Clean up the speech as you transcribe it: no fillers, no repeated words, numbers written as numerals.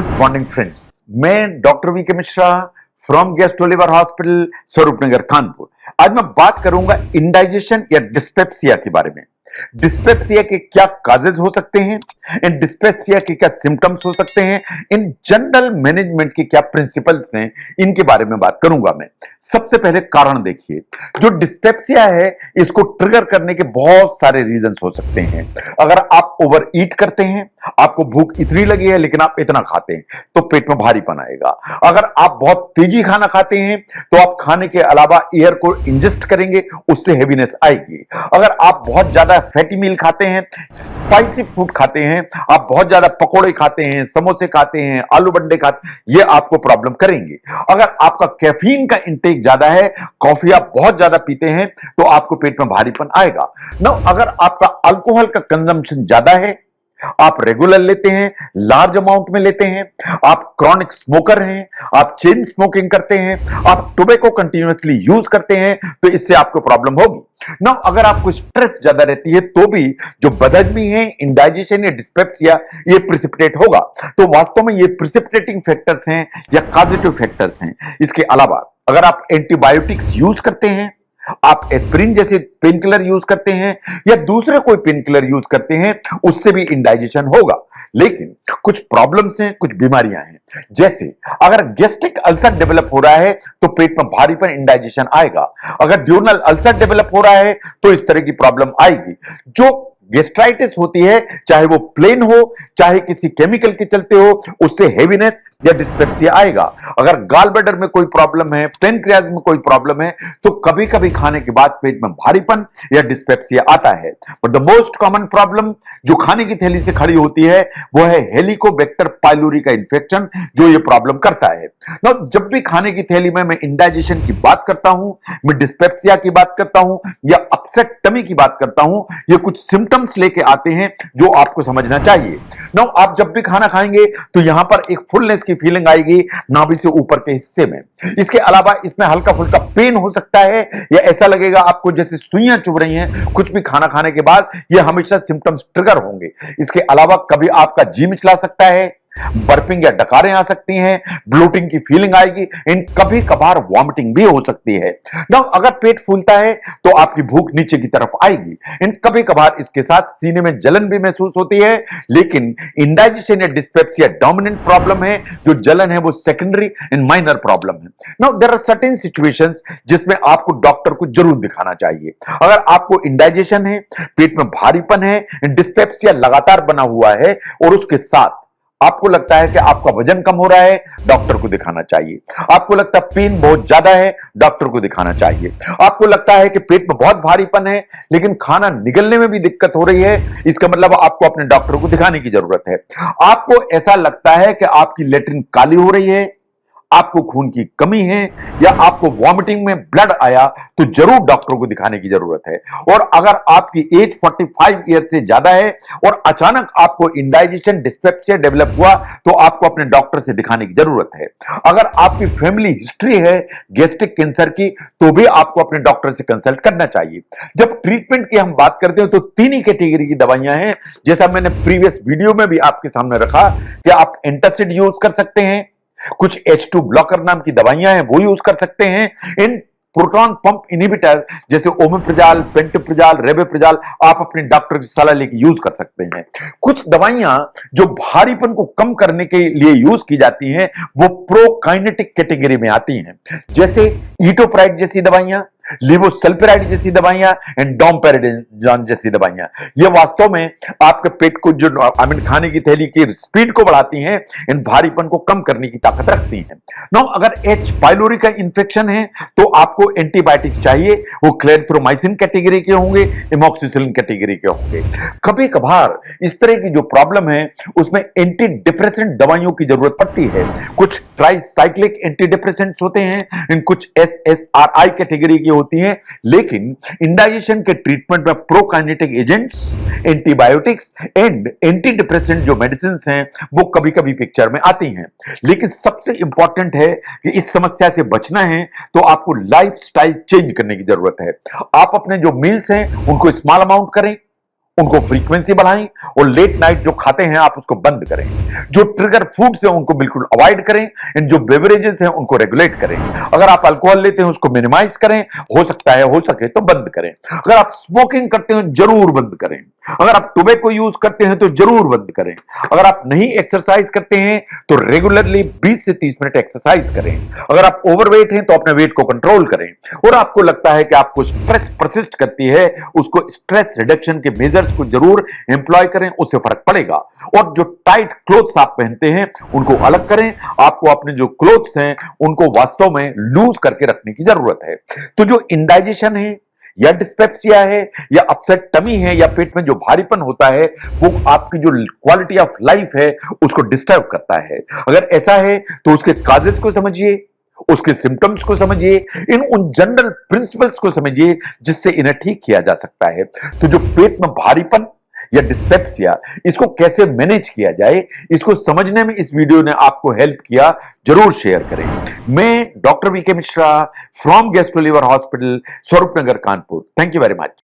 Good morning friends, मैं doctor V के Mishra from guest Oliver hospital Swaroop Nagar Kanpur. आज मैं बात करूंगा इंडाइजेशन या डिस्पेप्सिया के बारे में। डिस्पेप्सिया के क्या काजेज हो सकते हैं, इन डिस्पेप्सिया के क्या सिम्टम्स हो सकते हैं, इन जनरल मैनेजमेंट के क्या प्रिंसिपल्स हैं, इनके बारे में बात करूंगा मैं। सबसे पहले कारण देखिए, जो डिस्पेप्सिया है इसको ट्रिगर करने के बहुत सारे रीजंस हो सकते हैं। अगर आप ओवर ईट करते हैं, आपको भूख इतनी लगी है लेकिन आप इतना खाते हैं तो पेट में भारीपन आएगा। अगर आप बहुत तेजी खाना खाते हैं तो आप खाने के अलावा एयर को इंजेस्ट करेंगे, उससे हेवीनेस आएगी। अगर आप बहुत ज्यादा फैटी मील खाते हैं, स्पाइसी फूड खाते हैं, आप बहुत ज्यादा पकोड़े खाते हैं, समोसे खाते हैं, आलू बंडे खाते हैं, ये आपको प्रॉब्लम करेंगे। अगर आपका कैफीन का इंटेक ज्यादा है, कॉफी आप बहुत ज्यादा पीते हैं तो आपको पेट में भारीपन आएगा। ना अगर आपका अल्कोहल का कंजम्पशन ज्यादा है, आप रेगुलर लेते हैं, लार्ज अमाउंट में लेते हैं, आप क्रॉनिक स्मोकर हैं, आप चेन स्मोकिंग करते हैं, आप टोबैको कंटिन्यूअसली यूज करते हैं, तो इससे आपको प्रॉब्लम होगी। ना अगर आपको स्ट्रेस ज्यादा रहती है तो भी जो बदहजमी है, इंडाइजेशन या डिस्पेप्सिया, ये प्रिसिपिटेट होगा। तो वास्तव में ये प्रिसिपिटेटिंग फैक्टर्स हैं या कॉजेटिव फैक्टर्स हैं। इसके अलावा अगर आप एंटीबायोटिक्स यूज करते हैं, आप एस्पिरिन जैसे पेन किलर यूज करते हैं या दूसरे कोई पेन किलर यूज करते हैं, उससे भी इंडाइजेशन होगा। लेकिन कुछ प्रॉब्लम्स हैं, कुछ बीमारियां हैं। जैसे अगर गैस्ट्रिक अल्सर डेवलप हो रहा है तो पेट में भारीपन, इंडाइजेशन आएगा। अगर ड्यूरनल अल्सर डेवलप हो रहा है तो इस तरह की प्रॉब्लम आएगी। जो गैस्ट्राइटिस होती है, चाहे वो प्लेन हो चाहे किसी केमिकल के चलते हो, उससे हेवीनेस या डिस्पेप्सिया आएगा। अगर गाल ब्लैडर में कोई प्रॉब्लम है, पेनक्रियाज में कोई प्रॉब्लम है, तो कभी कभी खाने के बाद पेट में भारीपन या डिस्पेप्सिया आता है। But the most common problem जो खाने की थैली से खड़ी होती है वो है हेलिकोबैक्टर पाइलोरी का इंफेक्शन, जो ये प्रॉब्लम करता है। ना जब भी खाने की थैली में मैं इंडाइजेशन की बात करता हूं, मैं डिस्पेप्सिया की बात करता हूं या अपसेट टमी की बात करता हूं, ये कुछ सिम्टम्स लेके आते हैं जो आपको समझना चाहिए। ना आप जब भी खाना खाएंगे तो यहां पर एक फुलनेस की फीलिंग आएगी नाभि से ऊपर के हिस्से में। इसके अलावा इसमें हल्का फुल्का पेन हो सकता है या ऐसा लगेगा आपको जैसे सुइयां चुभ रही हैं कुछ भी खाना खाने के बाद। ये हमेशा सिम्टम्स ट्रिगर होंगे। इसके अलावा कभी आपका जी मिचला सकता है, बर्पिंग या डकारें आ सकती हैं, ब्लोटिंग की फीलिंग आएगी, इन कभी कभार वॉमिटिंग भी हो सकती है। ना अगर पेट फूलता है तो आपकी भूख नीचे की तरफ आएगी। इन कभी कभार इसके साथ सीने में जलन भी महसूस होती है। लेकिन इंडाइजेशन या डिस्पेप्सिया डोमिनेंट प्रॉब्लम है, जो जलन है वो सेकेंडरी एंड माइनर प्रॉब्लम है। Now there are certain situations जिसमें आपको डॉक्टर को जरूर दिखाना चाहिए। अगर आपको इंडाइजेशन है, पेट में भारीपन है, डिस्पेप्सिया लगातार बना हुआ है और उसके साथ आपको लगता है कि आपका वजन कम हो रहा है, डॉक्टर को दिखाना चाहिए। आपको लगता है पेन बहुत ज्यादा है, डॉक्टर को दिखाना चाहिए। आपको लगता है कि पेट में बहुत भारीपन है लेकिन खाना निगलने में भी दिक्कत हो रही है, इसका मतलब आपको अपने डॉक्टर को दिखाने की जरूरत है। आपको ऐसा लगता है कि आपकी लेट्रिन काली हो रही है, आपको खून की कमी है या आपको वॉमिटिंग में ब्लड आया, तो जरूर डॉक्टर को दिखाने की जरूरत है। और अगर आपकी एज 45 ईयर से ज्यादा है और अचानक आपको इंडाइजेशन डिस्पेप्सिया डेवलप हुआ, तो आपको अपने डॉक्टर से दिखाने की जरूरत है। अगर आपकी फैमिली हिस्ट्री है गैस्ट्रिक कैंसर की, तो भी आपको अपने डॉक्टर से कंसल्ट करना चाहिए। जब ट्रीटमेंट की हम बात करते हैं तो तीन ही कैटेगरी की दवाइयां हैं, जैसा मैंने प्रीवियस वीडियो में भी आपके सामने रखा कि आप एंटासिड यूज कर सकते हैं, कुछ H2 ब्लॉकर नाम की दवाइयां हैं वो यूज कर सकते हैं, इन प्रोटॉन पंप इनहिबिटर जैसे ओमेप्रिजाल, पेंटोप्रिजाल, रेबेप्रिजाल आप अपने डॉक्टर की सलाह लेकर यूज कर सकते हैं। कुछ दवाइयां जो भारीपन को कम करने के लिए यूज की जाती हैं वो प्रोकाइनेटिक कैटेगरी में आती हैं, जैसे ईटोप्राइड जैसी दवाइयां, लिवोसल्फेराइड जैसी दवाइयां एंड डोमपेरिडोन जैसी दवाइयां। ये वास्तव में आपके पेट को जो खाने की थैली की स्पीड को बढ़ाती हैं, इन भारीपन को कम करने की ताकत रखती हैं। नाउ अगर H पाइलोरी का इंफेक्शन है तो आपको एंटीबायोटिक्स चाहिए, वो क्लेंथ्रोमाइसिन कैटेगरी के होंगे, एमॉक्सिसिलिन कैटेगरी के होंगे। कभी कभार इस तरह की जो प्रॉब्लम है उसमें एंटी डिप्रेसेंट दवाइयों की जरूरत पड़ती है। कुछ ट्राइसाइक्लिक एंटी डिप्रेसेंट्स होते हैं, कुछ SSRI कैटेगरी की होती हैं। लेकिन इंडाइजेशन के ट्रीटमेंट में prokinetic agents, antibiotics and anti depressant जो मेडिसिन हैं वो कभी कभी पिक्चर में आती हैं। लेकिन सबसे इंपॉर्टेंट है कि इस समस्या से बचना है तो आपको लाइफस्टाइल चेंज करने की जरूरत है। आप अपने जो मील्स हैं उनको स्मॉल अमाउंट करें, उनको फ्रीक्वेंसी बढ़ाएं और लेट नाइट जो खाते हैं आप उसको बंद करें। जो ट्रिगर फूड्स हैं उनको बिल्कुल अवॉइड करें। इन जो बेवरेजेस हैं उनको रेगुलेट करें। अगर आप अल्कोहल लेते हैं उसको मिनिमाइज करें, हो सकता है हो सके तो बंद करें। अगर आप स्मोकिंग करते हैं जरूर बंद करें। अगर आप टोबैको यूज करते हैं तो जरूर बंद करें। अगर आप नहीं एक्सरसाइज करते हैं तो रेगुलरली 20 से 30 मिनट एक्सरसाइज करें। अगर आप ओवरवेट हैं तो अपने वेट को कंट्रोल करें। और आपको लगता है कि आपको स्ट्रेस परसिस्ट करती है, उसको स्ट्रेस रिडक्शन के मेजर्स को जरूर एम्प्लॉय करें, उससे फर्क पड़ेगा। और जो टाइट क्लोथ्स आप पहनते हैं उनको अलग करें। आपको अपने जो क्लोथ्स हैं उनको वास्तव में लूज करके रखने की जरूरत है। तो जो इंडाइजेशन है या डिस्पेप्सिया है या अपसेट टमी है या पेट में जो भारीपन होता है वो आपकी जो क्वालिटी ऑफ लाइफ है उसको डिस्टर्ब करता है। अगर ऐसा है तो उसके काजेस को समझिए, उसके सिम्टम्स को समझिए, इन उन जनरल प्रिंसिपल्स को समझिए जिससे इन्हें ठीक किया जा सकता है। तो जो पेट में भारीपन या डिस्पेप्सिया, इसको कैसे मैनेज किया जाए, इसको समझने में इस वीडियो ने आपको हेल्प किया, जरूर शेयर करें। मैं doctor V K Mishra from gastro liver hospital, Swaroop Nagar, Kanpur. Thank you very much.